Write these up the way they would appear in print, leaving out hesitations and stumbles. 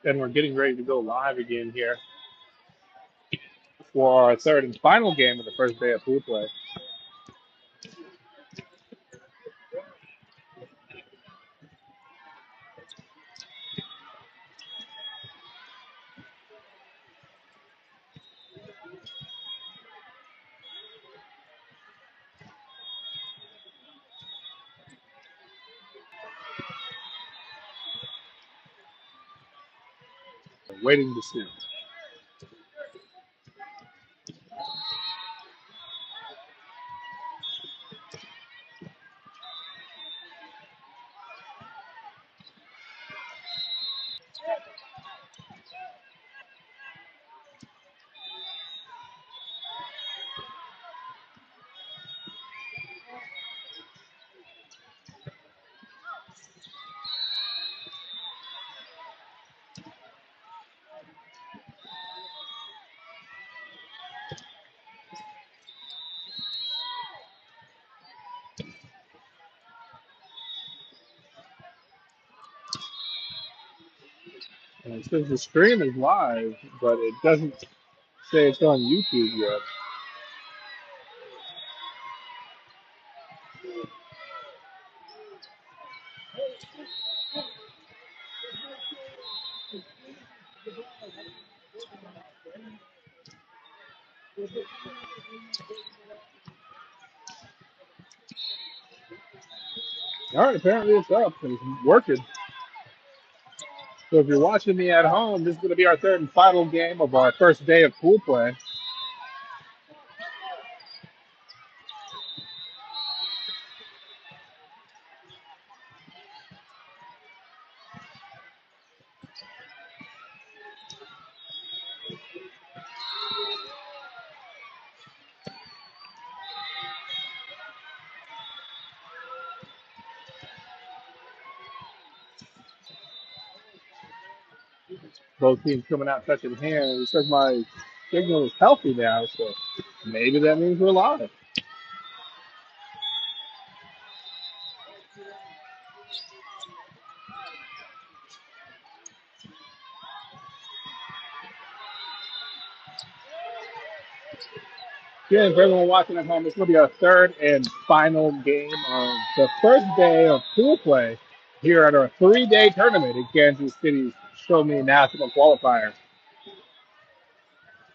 And we're getting ready to go live again here for our third and final game of the first day of pool play. Waiting to see. And it says the stream is live, but it doesn't say it's on YouTube yet. All right, apparently it's up and it's working. So if you're watching me at home, this is going to be our third and final game of our first day of pool play. Both teams coming out touching hands. It says my signal is healthy now, so maybe that means we're live. Again, for everyone watching at home, this will be our third and final game of the first day of pool play here at our three-day tournament in Kansas City's Show Me National Qualifier.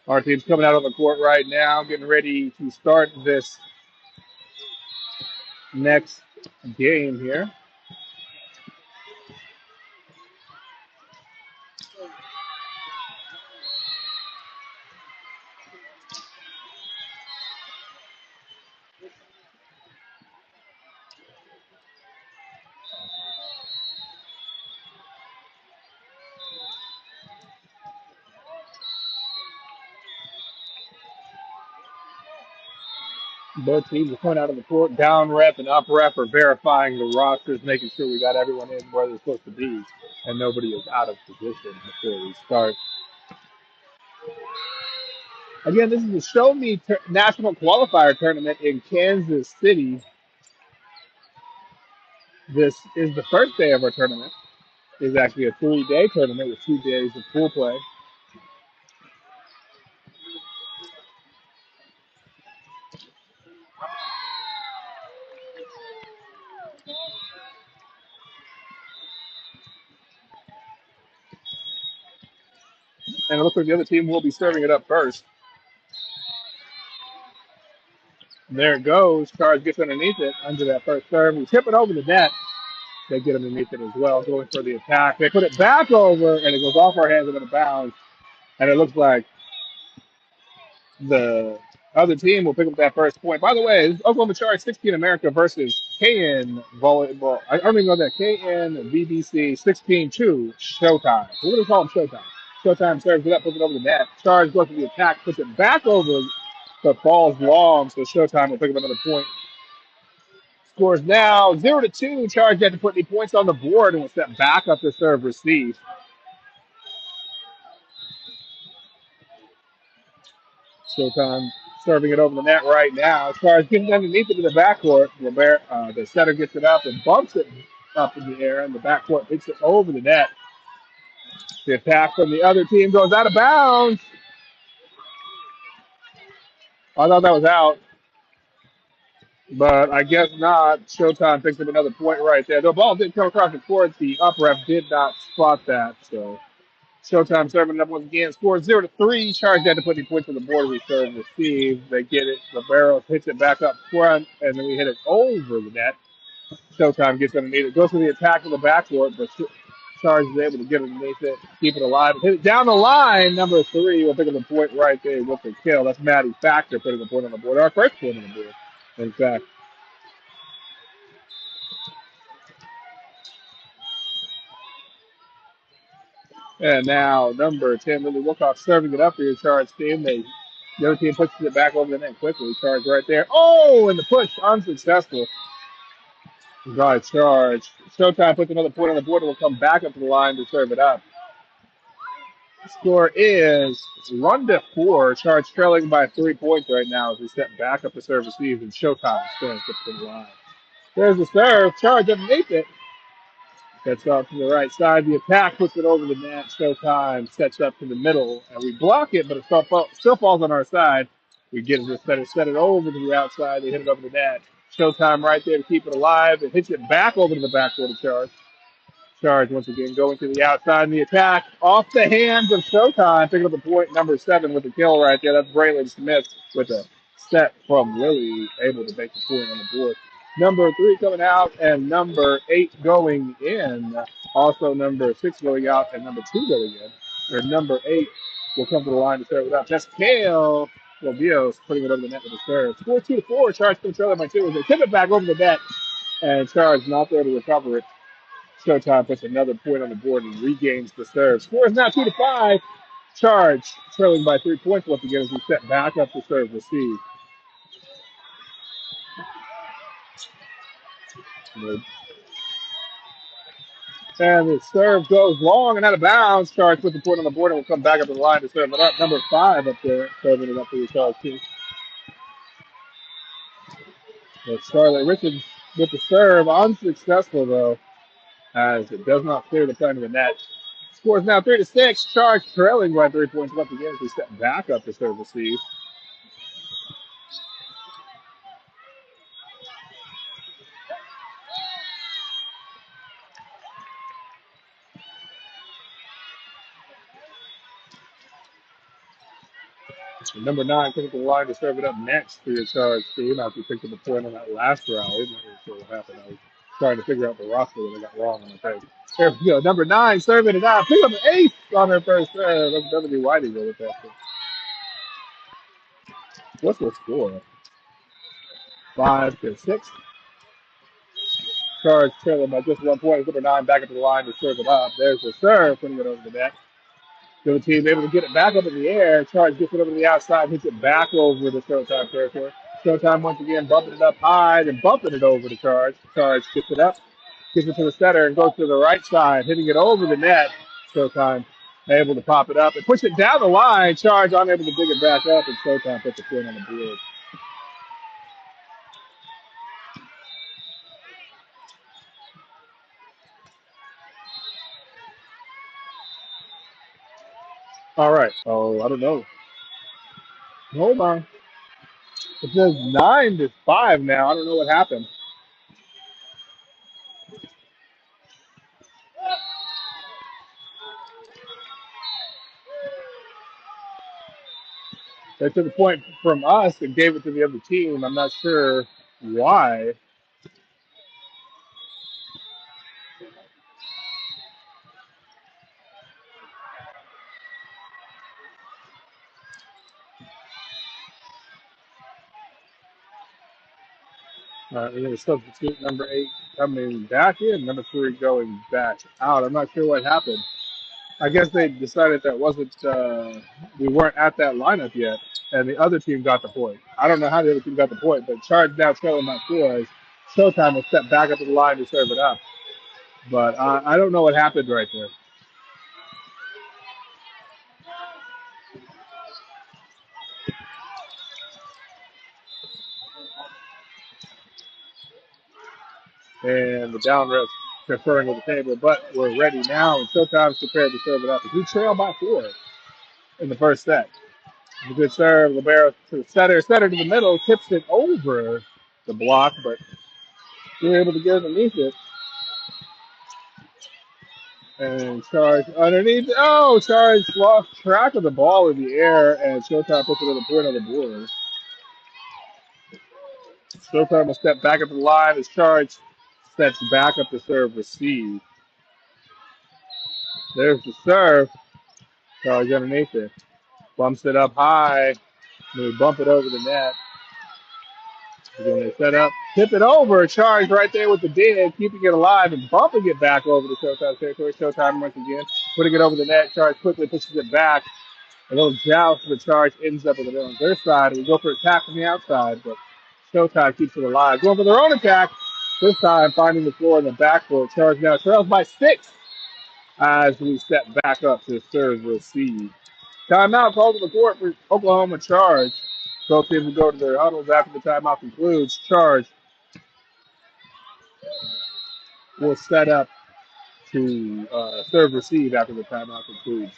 Our team's coming out on the court right now, getting ready to start this next game here. Both teams are coming out on the court. Down rep and up rep are verifying the rosters, making sure we got everyone in where they're supposed to be and nobody is out of position before we start. Again, this is the Show Me National Qualifier Tournament in Kansas City. This is the first day of our tournament. It's actually a three-day tournament with 2 days of pool play. And it looks like the other team will be serving it up first. And there it goes. Charge gets underneath it under that first serve. We tip it over the net. They get underneath it as well, going for the attack. They put it back over, and it goes off our hands and out of bounds. And it looks like the other team will pick up that first point. By the way, this is OKCharge 16 America versus KN Volleyball. I don't even know that. KNVBC 16-2 Showtime. So we're going to call them Showtime. Showtime serves it up, puts it over the net. Charge goes to the attack, puts it back over, but falls long, so Showtime will pick up another point. Scores now 0-2. Charge had to put any points on the board and will step back up to serve receive. Showtime serving it over the net right now. Charge getting underneath it to the backcourt. The setter gets it up and bumps it up in the air, and the backcourt picks it over the net. The attack from the other team goes out of bounds. I thought that was out, but I guess not. Showtime picks up another point right there. The ball did come across the court. The up ref did not spot that, so Showtime serving it up once again. Scores 0-3. Charge had to put any points on the board. We serve receive. They get it. Barrows hits it back up front, and then we hit it over the net. Showtime gets underneath it. Goes to the attack of the backcourt, but Charge is able to get underneath it, keep it alive, and hit it down the line. Number 3 will pick up the point right there with the kill. That's Maddie Factor putting the point on the board. Our first point on the board, in fact. And now number 10, Lily Wilcox, serving it up for your Charge team. The other team pushes it back over the net quickly. Charge right there. Oh, and the push unsuccessful by Charge. Showtime puts another point on the board and will come back up to the line to serve it up. Score is 1-4. Charge trailing by 3 points right now as we step back up to serve receive, and Showtime stands up to the line. There's the serve. Charge underneath it. Gets off to the right side. The attack puts it over the net. Showtime sets up to the middle, and we block it, but it still falls on our side. We get it to set it over to the outside. They hit it over the net. Showtime right there to keep it alive. It hits it back over to the backcourt of Charge. Charge once again going to the outside in the attack. Off the hands of Showtime. Picking up the point, number 7 with the kill right there. That's Braylon Smith with a set from Lily, able to make the point on the board. Number 3 coming out and number 8 going in. Also number 6 going out and number 2 going in. Or number 8 will come to the line to serve it up. That's Kale Lovios putting it over the net with a serve. Score 2-4. Charge controlling by 2 as they tip it back over the net. And Charge not there to recover it. Showtime puts another point on the board and regains the serve. Score is now 2-5. Charge trailing by 3 points once again as we set back up to serve receive. And the serve goes long and out of bounds. Charge puts the point on the board and will come back up to the line to serve it up. Number 5 up there, serving it up for the Charge team. But Charlotte Richards with the serve, unsuccessful though, as it does not clear the front of the net. Score is now 3-6. Charge trailing by 3 points once again as we step back up to serve receive. And number 9 picking up the line to serve it up next for your Charge team after we picked up a point on that last rally. I'm not really sure what happened. I was trying to figure out the roster that I got wrong on the page. There we go. Number 9 serving it out. Pick up an ace on her first serve. That's W. Whitey go with that. What's the score? 5-6. Charge trailing by just 1 point. Number 9 back up to the line to serve it up. There's the serve, putting it over the net. The other team able to get it back up in the air. Charge gets it over the outside, hits it back over the Showtime territory. Showtime once again bumping it up high and bumping it over to Charge. Charge gets it up, gets it to the center, and goes to the right side, hitting it over the net. Showtime able to pop it up and push it down the line. Charge unable to dig it back up, and Showtime puts the point on the board. All right. Oh, I don't know. Hold on. It says 9-5 now. I don't know what happened. They took a point from us and gave it to the other team. I'm not sure why. We're going to substitute number 8 coming back in, number 3 going back out. I'm not sure what happened. I guess they decided that wasn't, we weren't at that lineup yet, and the other team got the point. I don't know how the other team got the point, but Charge now trailing by 4 as Showtime will step back up to the line to serve it up. But I don't know what happened right there. And the down rest conferring with the table, but we're ready now, and Showtime's prepared to serve it up. We trail by 4 in the first set. A good serve, Libero to the setter. Setter to the middle, tips it over the block, but we're able to get underneath it. And Charge underneath. Oh, Charge lost track of the ball in the air, and Showtime puts another point on the board. Showtime will step back up the line as Charge sets back up the serve receive. There's the serve. Charge underneath it. Bumps it up high. Then we bump it over the net. Again, they set up, tip it over, Charge right there with the dig, keeping it alive and bumping it back over to Showtime territory. Showtime once again, putting it over the net. Charge quickly pushes it back. A little joust, the Charge ends up in the middle on their side. We go for attack from the outside, but Showtime keeps it alive. Going for their own attack, this time finding the floor in the backcourt. Charge now trails by 6 as we step back up to serve receive. Timeout called to the court for Oklahoma Charge. Both teams will go to their huddles after the timeout concludes. Charge will set up to serve receive after the timeout concludes.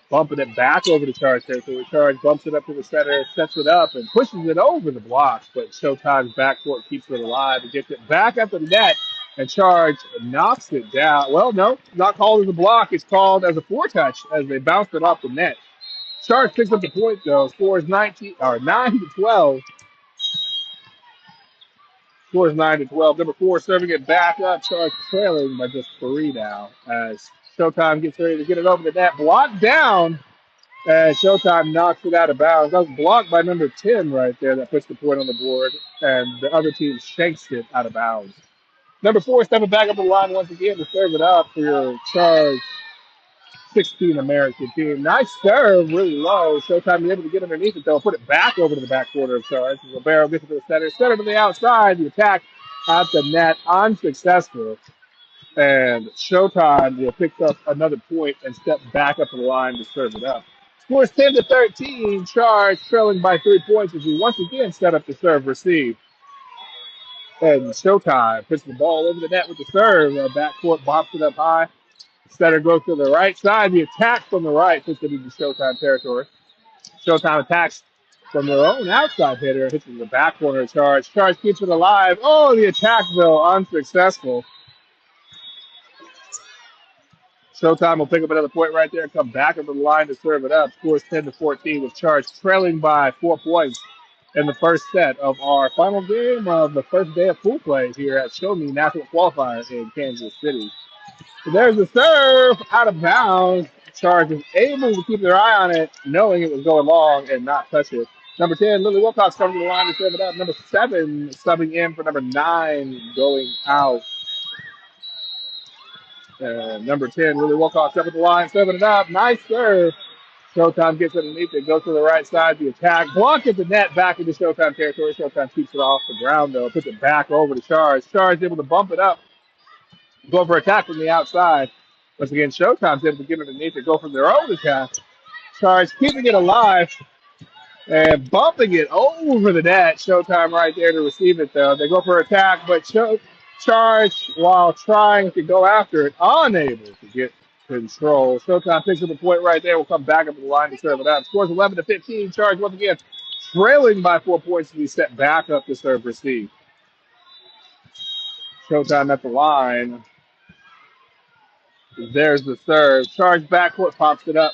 Bumping it back over to Charge territory. Charge bumps it up to the center, sets it up, and pushes it over the block. But Showtime's backcourt keeps it alive and gets it back at the net. And Charge knocks it down. Well, no, not called as a block. It's called as a foretouch as they bounce it off the net. Charge picks up the point, though. Scores 9 to 12. Scores 9 to 12. Number 4 serving it back up. Charge trailing by just 3 now as Showtime gets ready to get it over the net. Blocked down. And Showtime knocks it out of bounds. That was blocked by number 10 right there that puts the point on the board. And the other team shanks it out of bounds. Number 4 stepping back up the line once again to serve it up for your Charge 16 American team. Nice serve, really low. Showtime is able to get underneath it, though. Put it back over to the back quarter of Charge. Libero gets it to the center. Center to the outside. The attack at the net, unsuccessful. And Showtime will pick up another point and step back up the line to serve it up. Scores 10 to 13. Charge trailing by 3 points as we once again set up the serve receive. And Showtime puts the ball over the net with the serve. Backcourt bops it up high. Setter goes to the right side. The attack from the right puts it into Showtime territory. Showtime attacks from their own outside hitter. Hits in the back corner of Charge. Charge keeps it alive. Oh, the attack, though, unsuccessful. Showtime will pick up another point right there and come back up the line to serve it up. Scores 10 to 14 with Charge trailing by 4 points in the first set of our final game of the first day of pool play here at Show Me National Qualifier in Kansas City. So there's the serve out of bounds. Charge is able to keep their eye on it, knowing it was going long and not touch it. Number 10, Lily Wilcox comes to the line to serve it up. Number 7, subbing in for number 9, going out. Number 10, Lily Wilcox up at the line, serving it up. Nice serve. Showtime gets underneath it, goes to the right side. The attack, blocked at the net, back into Showtime territory. Showtime keeps it off the ground, though. Puts it back over to Charge. Charge able to bump it up. Go for attack from the outside. Once again, Showtime's able to get underneath it, go from their own attack. Charge keeping it alive and bumping it over the net. Showtime right there to receive it, though. They go for attack, but Charge, while trying to go after it, unable to get control. Showtime picks up a point right there. Will come back up to the line to serve it up. Scores 11 to 15. Charge once again trailing by 4 points as we step back up to serve receive. Showtime at the line. There's the serve. Charge backcourt, pops it up.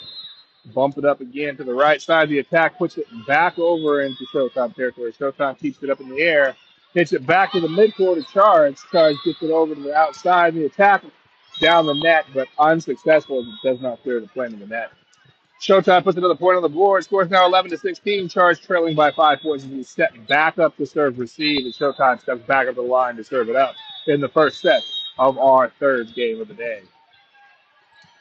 Bump it up again to the right side. The attack puts it back over into Showtime territory. Showtime keeps it up in the air. Hits it back to the midcourt to Charge. Charge gets it over to the outside. The attack down the net, but unsuccessful as it does not clear the plane of the net. Showtime puts another point on the board. Scores now 11 to 16. Charge trailing by 5 points as we step back up to serve receive. And Showtime steps back up the line to serve it up in the first set of our third game of the day.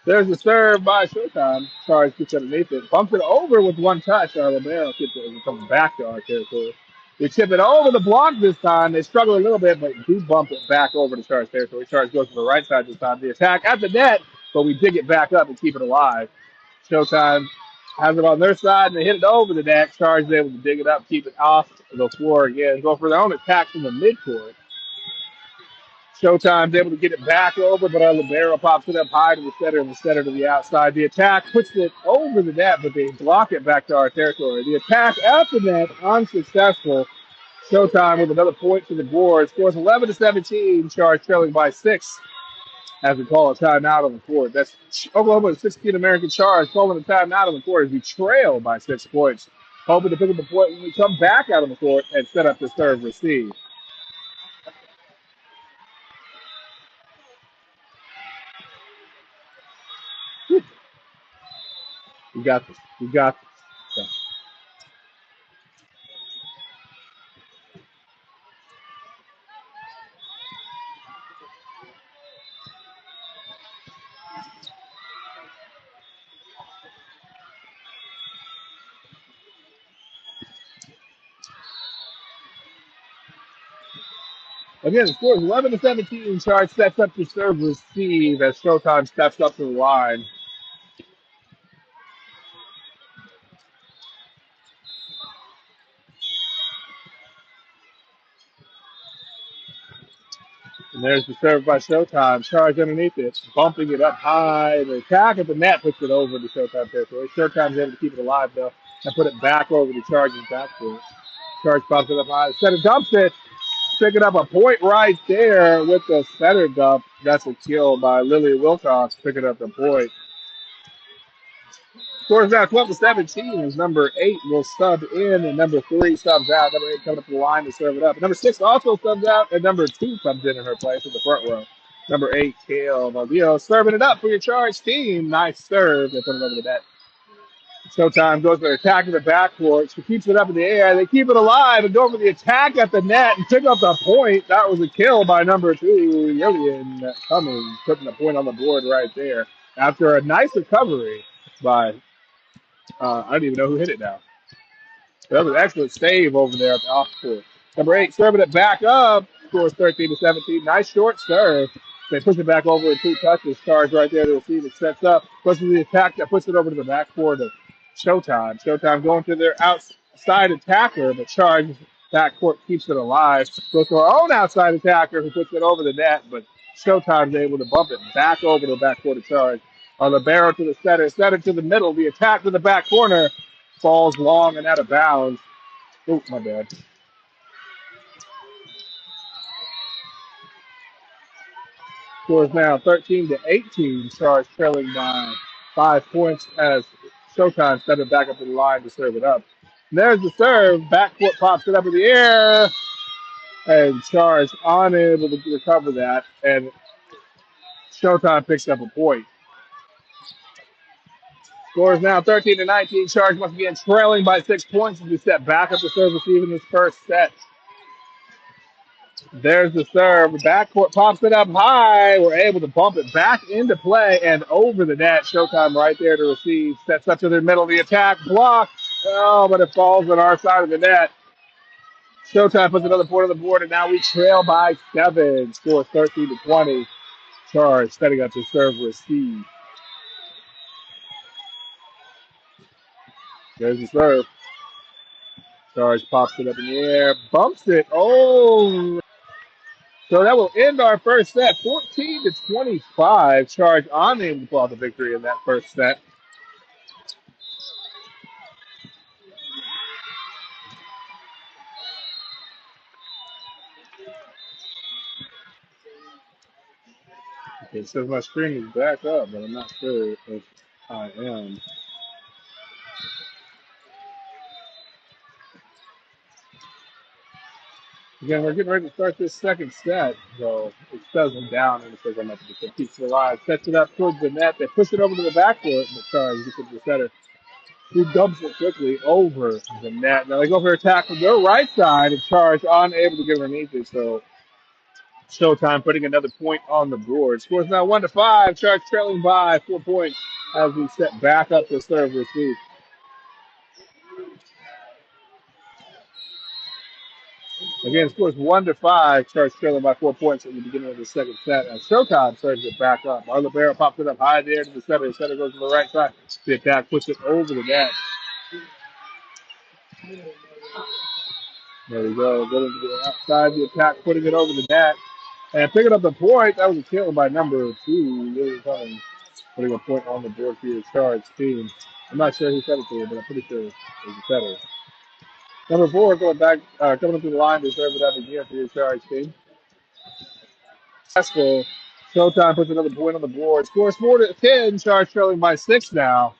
There's the serve by Showtime. Charge gets underneath it. Bumps it over with one touch. Our Libero gets it and comes back to our territory. They chip it over the block this time. They struggle a little bit, but do bump it back over to Charge territory. Charge goes to the right side this time. The attack at the net, but we dig it back up and keep it alive. Showtime has it on their side, and they hit it over the net. Charge is able to dig it up, keep it off the floor again. Go for their own attack from the midcourt. Showtime's able to get it back over, but our libero pops it up high to the center and the center to the outside. The attack puts it over the net, but they block it back to our territory. The attack at the net, unsuccessful. Showtime with another point to the board. Scores 11-17. Charge trailing by 6 as we call a timeout on the court. That's Oklahoma's 16 American Charge calling a timeout on the court as we trail by 6 points. Hoping to pick up the point when we come back out on the court and set up the serve receive. We got this. We got this. Again, the score is 11-17. Charge sets up to serve receive as Showtime steps up to the line. And there's the serve by Showtime. Charge underneath it, bumping it up high. The attack at the net puts it over to Showtime territory. Showtime's able to keep it alive, though, and put it back over to Charge's backcourt. Charge bumps it up high. Center dumps it. Picking up a point right there with the center dump. That's a kill by Lily Wilcox, picking up the point. Scores now 12-17 as number 8 will sub in and number 3 subs out. Number 8 coming up the line to serve it up. And number 6 also subs out and number 2 comes in her place in the front row. Number 8, Kale Valdeo, serving it up for your Charge team. Nice serve. They put it over the net. Showtime goes for the attack in the backcourt. She keeps it up in the air. They keep it alive and go for the attack at the net and pick up the point. That was a kill by number 2, Lillian Cummings, putting the point on the board right there after a nice recovery by I don't even know who hit it now. That was an excellent save over there at the off court. Number 8 serving it back up. Scores 13-17. Nice short serve. They push it back over in 2 touches. Charge right there to receive it. Sets up. Goes to the attack that puts it over to the backcourt of Showtime. Showtime going to their outside attacker, but Charge backcourt keeps it alive. Goes to our own outside attacker who puts it over the net, but Showtime's able to bump it back over to the backcourt of Charge. On the barrel to the center to the middle. The attack to the back corner falls long and out of bounds. Oh, my bad. Scores now 13-18. Charge trailing by 5 points as Showtime set it back up in the line to serve it up. And there's the serve. Backcourt pops it up in the air. And Charge unable to recover that. And Showtime picks up a point. Scores now 13-19. Charge once again trailing by 6 points as we step back up the serve receive in this first set. There's the serve. Backcourt pops it up high. We're able to bump it back into play and over the net. Showtime right there to receive. Sets up to the middle of the attack. Blocked. Oh, but it falls on our side of the net. Showtime puts another point on the board, and now we trail by 7. Score 13-20. Charge setting up the serve receive. There's the serve. Charge pops it up in the air, bumps it. Oh, so that will end our first set, 14-25. Charge unable to pull out the victory in that first set. It says my screen is back up, but I'm not sure if I am. Again, we're getting ready to start this second set, so it says I'm down and it says I'm up to the keeps it alive. Sets it up towards the net. They push it over to the backcourt, but Charge gets it to the center. He dumps it quickly over the net. Now they go for attack from their right side, and Charge unable to get underneath it. So Showtime putting another point on the board. Scores now 1-5. Charge trailing by 4 points as we set back up to serve receive. Again, scores 1-5. Charge trailing by 4 points at the beginning of the second set. As Showtime serves it back up. Marlon Barrow pops it up high there to the center. The center goes to the right side. The attack puts it over the net. There we go. Going to the outside. The attack putting it over the net. And picking up the point. That was a kill by number 2. Really fun. Putting a point on the board for your Charge team. I'm not sure who said it to you, but I'm pretty sure it was a setter. Number 4 going back, coming up to the line to serve it up again for your Charge team. Successful. Showtime puts another point on the board. Scores 4-10. Charge trailing by 6 now.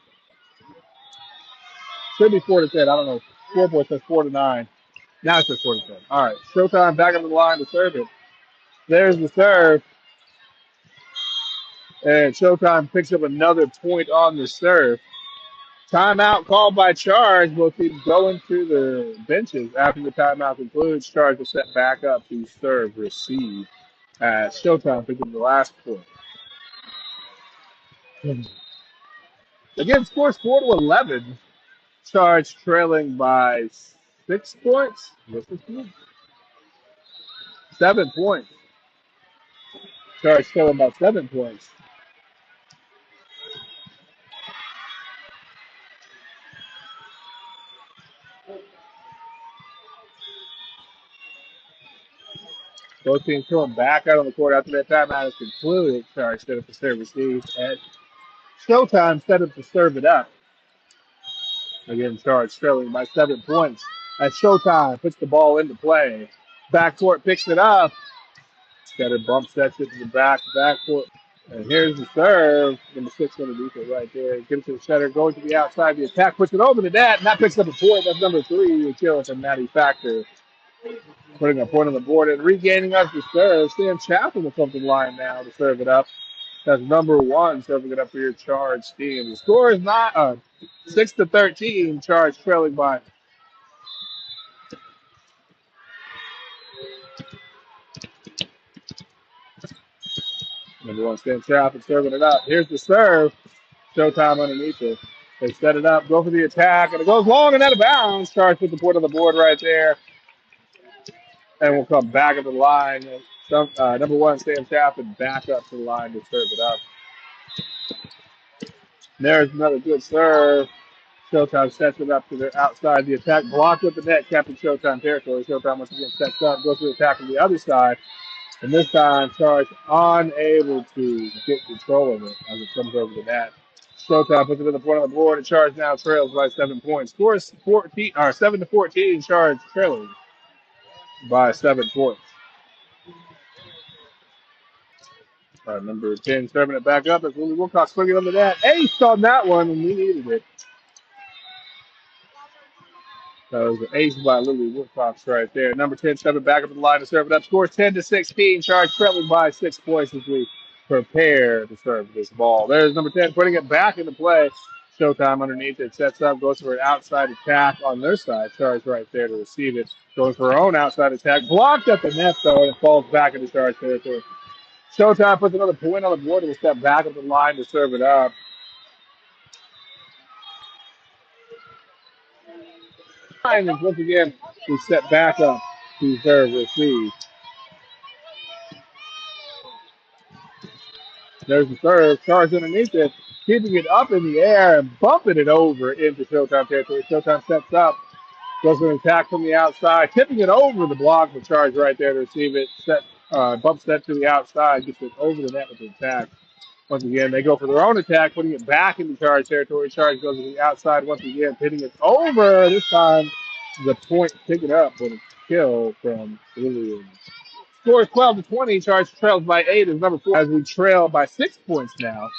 Should be 4-10. I don't know. Scoreboard says 4-9. Now it says 4-10. All right. Showtime back up the line to serve it. There's the serve. And Showtime picks up another point on the serve. Timeout called by Charge. We'll keep going to the benches after the timeout concludes. Charge will set back up to serve, receive. Showtime picking the last point. Again, scores 4-11. Charge trailing by 6 points. 7 points. Charge trailing by 7 points. Both teams coming back out on the court after that timeout is concluded. Charge set up to serve receive. And Showtime set up to serve it up. Again, Charge trailing by 7 points. As Showtime puts the ball into play. Backcourt picks it up. Got a bump sets it to the backcourt. And here's the serve. Number 6 underneath it right there. Gives it to the center, going to the outside. The attack puts it over the net, and that picks up a point. That's number 3. Kill from Matty Factor. Putting a point on the board and regaining us the serve. Sam Chaplin will come to the line now to serve it up. That's number 1 serving it up for your Charge team. The score is not 6-13. Charge trailing by. Number 1, Sam Chaplin serving it up. Here's the serve. Showtime underneath it. They set it up, go for the attack, and it goes long and out of bounds. Charge with the point on the board right there. And we'll come back at the line. Number 1, Sam Chaplin, back up to the line to serve it up. There's another good serve. Showtime sets it up to the outside. The attack blocked with the net, kept in Showtime territory. Showtime once again sets up, goes to the attack on the other side. And this time, Charge unable to get control of it as it comes over the net. Showtime puts another point on the board, and Charge now trails by 7 points. Scores 7-14. Charge trailing by 7 points. All right, number 10 serving it back up as Willie Wilcox putting it on the net. Ace on that one, and we needed it. That was an ace by Lily Wilcox right there. Number 10 stepping back up the line to serve it up. Scores 10-16. Charge trailing by 6 points as we prepare to serve this ball. There's number 10 putting it back into play. Showtime underneath it. Sets up, goes for an outside attack on their side. Charge right there to receive it. Goes for her own outside attack. Blocked at the net, though, and it falls back into Charge territory. Showtime puts another point on the board and will step back up the line to serve it up. And once again, we step back up to serve receive. There's the serve. Charge underneath it, keeping it up in the air and bumping it over into Showtime territory. Showtime sets up, goes for an attack from the outside, tipping it over the block with Charge right there to receive it. Bumps that to the outside, gets it over the net with the attack. Once again, they go for their own attack, putting it back into Charge territory. Charge goes to the outside once again, hitting it over. This time, the point picking up with a kill from Williams. Scores 12-20. Charge trails by 8 is number 4 as we trail by 6 points now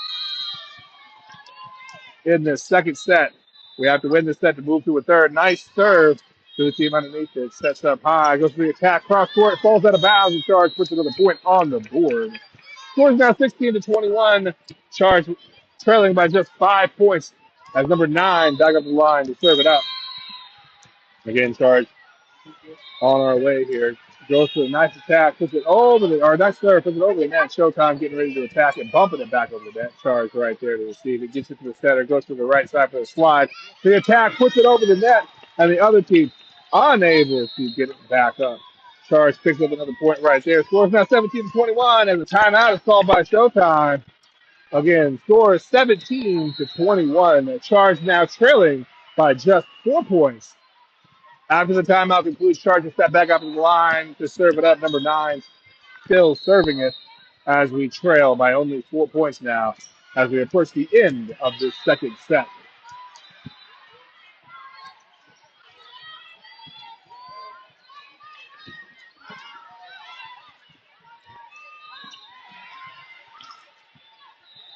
in the second set. We have to win this set to move to a third. Nice serve to the team underneath it. Sets up high, goes for the attack, cross court, falls out of bounds, and Charge puts another point on the board. Scores now 16-21. Charge trailing by just 5 points as number 9 back up the line to serve it up. Again, Charge on our way here. Goes for a nice attack, puts it over the, or nice serve, puts it over the net. Showtime getting ready to attack it, bumping it back over the net. Charge right there to receive it. Gets it to the center, goes to the right side for the slide. The attack puts it over the net, and the other team unable to get it back up. Charge picks up another point right there. Scores now 17-21, and the timeout is called by Showtime. Again, score is 17-21. Charge now trailing by just 4 points. After the timeout concludes, Charge will step back up to the line to serve it up. Number 9 still serving it as we trail by only 4 points now as we approach the end of this second set.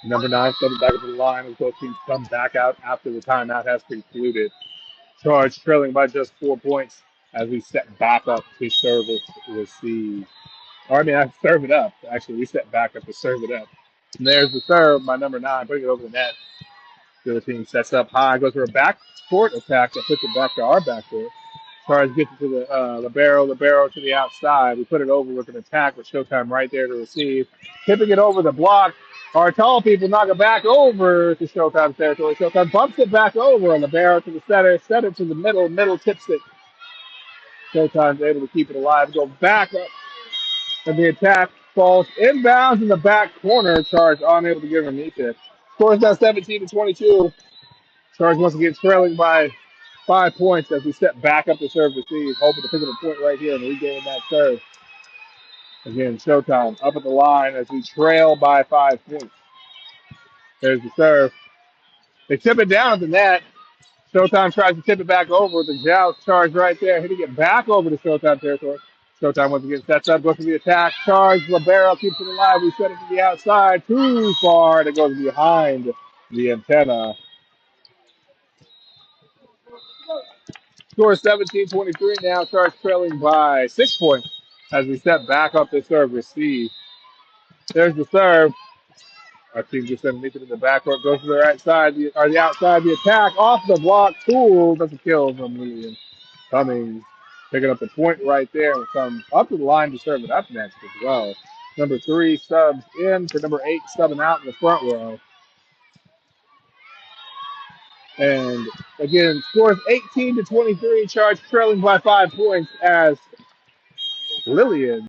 Number 9 stepping back up to the line as both teams come back out after the timeout has concluded. Charge trailing by just 4 points as we step back up to service receive. Or I serve it up. Actually, we step back up to serve it up. And there's the serve by number 9, putting it over the net. The other team sets up high, goes for a backcourt attack that puts it back to our backcourt. Charge gets it to the libero to the outside. We put it over with an attack with Showtime right there to receive. Tipping it over the block. Our tall people knock it back over to Showtime's territory. Showtime bumps it back over. Libero to the center to the middle tips it. Showtime's able to keep it alive, go back up, and the attack falls inbounds in the back corner. Charge unable to get underneath it. Scores now 17-22. Charge once again trailing by 5 points as we step back up to serve receive, hoping to pick up a point right here and regain that serve. Again, Showtime up at the line as we trail by 5 points. There's the serve. They tip it down at the net. Showtime tries to tip it back over. The joust Charge right there, hitting it back over to Showtime territory. Showtime once again sets up, goes for the attack. Charge, libero keeps it alive. We set it to the outside. Too far, and it goes behind the antenna. Score 17-23 now. Charge trailing by 6 points as we step back up to serve receive. There's the serve. Our team just underneath it in the backcourt. Goes to the right side, or the outside. The attack off the block. Tool doesn't kill from Lillian. Cummings picking up the point right there and come up to the line to serve it up next as well. Number 3 subs in for number 8 subbing out in the front row. And again, scores 18-23. Charge trailing by 5 points as Lillian